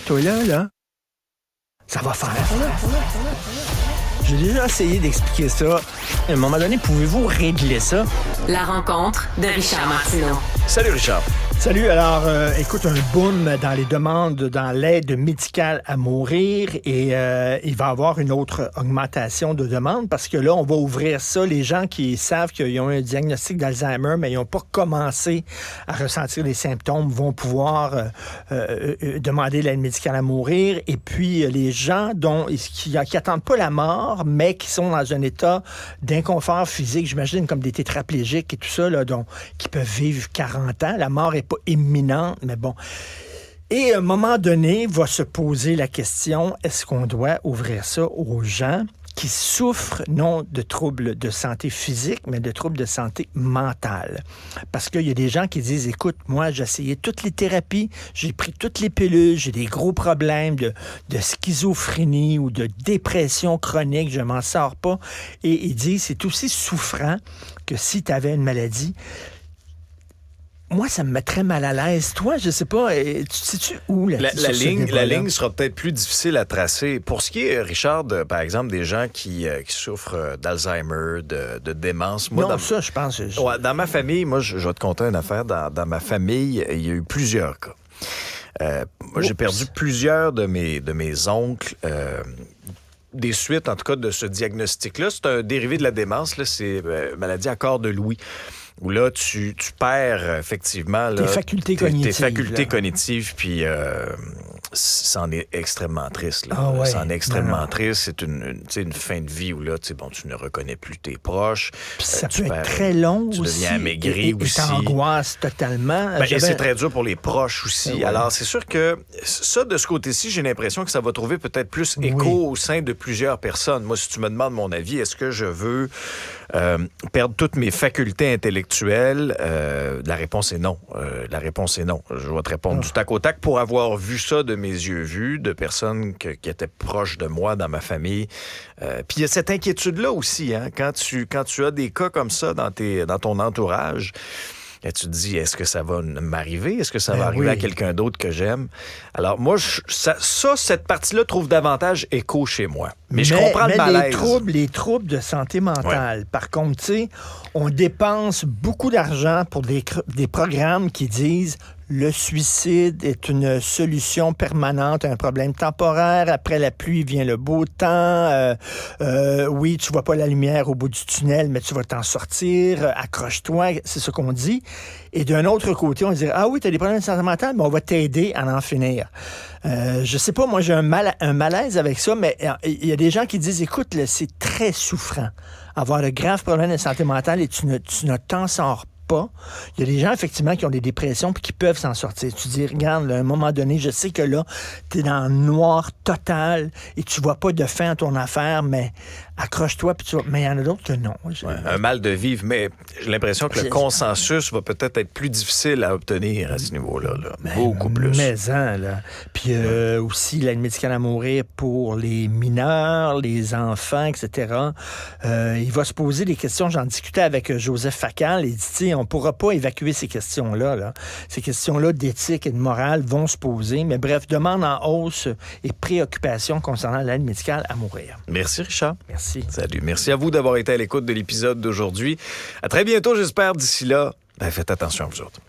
Toi là, ça va faire. J'ai déjà essayé d'expliquer ça. À un moment donné, pouvez-vous régler ça? La rencontre de Richard Martineau. Salut Richard. Salut, alors écoute, un boom dans les demandes dans l'aide médicale à mourir et il va y avoir une autre augmentation de demandes parce que là, on va ouvrir ça. Les gens qui savent qu'ils ont un diagnostic d'Alzheimer, mais ils n'ont pas commencé à ressentir les symptômes, vont pouvoir demander l'aide médicale à mourir. Et puis, les gens qui n'attendent pas la mort, mais qui sont dans un état d'inconfort physique, j'imagine comme des tétraplégiques et tout ça, là, qui peuvent vivre 40 ans. La mort est pas imminente, mais bon. Et à un moment donné, va se poser la question, est-ce qu'on doit ouvrir ça aux gens qui souffrent non de troubles de santé physique, mais de troubles de santé mentale? Parce qu'il y a des gens qui disent, écoute, moi, j'ai essayé toutes les thérapies, j'ai pris toutes les pilules, j'ai des gros problèmes de schizophrénie ou de dépression chronique, je m'en sors pas. Et ils disent, c'est aussi souffrant que si tu avais une maladie. Moi, ça me mettrait mal à l'aise. Toi, je sais pas, tu sais-tu où la ligne sera peut-être plus difficile à tracer. Pour ce qui est, Richard, par exemple, des gens qui souffrent d'Alzheimer, de démence. Moi, ça, je pense. Dans ma famille, moi, je vais te conter une affaire. Dans ma famille, il y a eu plusieurs cas. Moi, j'ai perdu plusieurs de mes oncles. Des suites, en tout cas, de ce diagnostic-là. C'est un dérivé de la démence. Là, c'est maladie à corps de Louis. Où là, tu perds effectivement là, tes facultés cognitives, puis c'en est extrêmement triste. Là. Ah ouais. C'en est extrêmement triste. C'est une fin de vie où là, tu ne reconnais plus tes proches. Puis ça peut être très long aussi. Tu deviens amaigri aussi. Et t'angoisses totalement. Et c'est très dur pour les proches aussi. Ouais. Alors, c'est sûr que ça, de ce côté-ci, j'ai l'impression que ça va trouver peut-être plus écho au sein de plusieurs personnes. Moi, si tu me demandes mon avis, est-ce que je veux perdre toutes mes facultés intellectuelles? La réponse est non. Je vais te répondre du tac au tac pour avoir vu ça de mes yeux vus, de personnes qui étaient proches de moi dans ma famille. Puis il y a cette inquiétude-là aussi, hein, quand tu as des cas comme ça dans ton entourage. Et tu te dis, est-ce que ça va m'arriver? Est-ce que ça va arriver à quelqu'un d'autre que j'aime? Alors, moi, cette partie-là trouve davantage écho chez moi. Mais je comprends le malaise. Les troubles de santé mentale, par contre, tu sais, on dépense beaucoup d'argent pour des programmes qui disent le suicide est une solution permanente à un problème temporaire. Après la pluie vient le beau temps. Oui, tu vois pas la lumière au bout du tunnel, mais tu vas t'en sortir. Accroche-toi, c'est ce qu'on dit. Et d'un autre côté, on dit, ah oui, tu as des problèmes de santé mentale, mais on va t'aider à en finir. Je sais pas, moi j'ai un malaise avec ça, mais il y a des gens qui disent, écoute, là, c'est très souffrant. Avoir de graves problèmes de santé mentale et tu ne t'en sors pas. Il y a des gens, effectivement, qui ont des dépressions puis qui peuvent s'en sortir. Tu dis, regarde, là, à un moment donné, je sais que là, tu es dans le noir total et tu vois pas de fin à ton affaire, mais accroche-toi. Puis mais il y en a d'autres que non. Un mal de vivre, mais j'ai l'impression que le consensus va peut-être être plus difficile à obtenir à ce niveau-là. Là. Beaucoup plus. Là. Puis aussi, l'aide médicale à mourir pour les mineurs, les enfants, etc. Il va se poser des questions. J'en discutais avec Joseph Facal. Il dit, on ne pourra pas évacuer ces questions-là. Là. Ces questions-là d'éthique et de morale vont se poser. Mais bref, demande en hausse et préoccupation concernant l'aide médicale à mourir. Merci, Richard. Merci. Salut. Merci à vous d'avoir été à l'écoute de l'épisode d'aujourd'hui. À très bientôt, j'espère. D'ici là, faites attention à vous autres.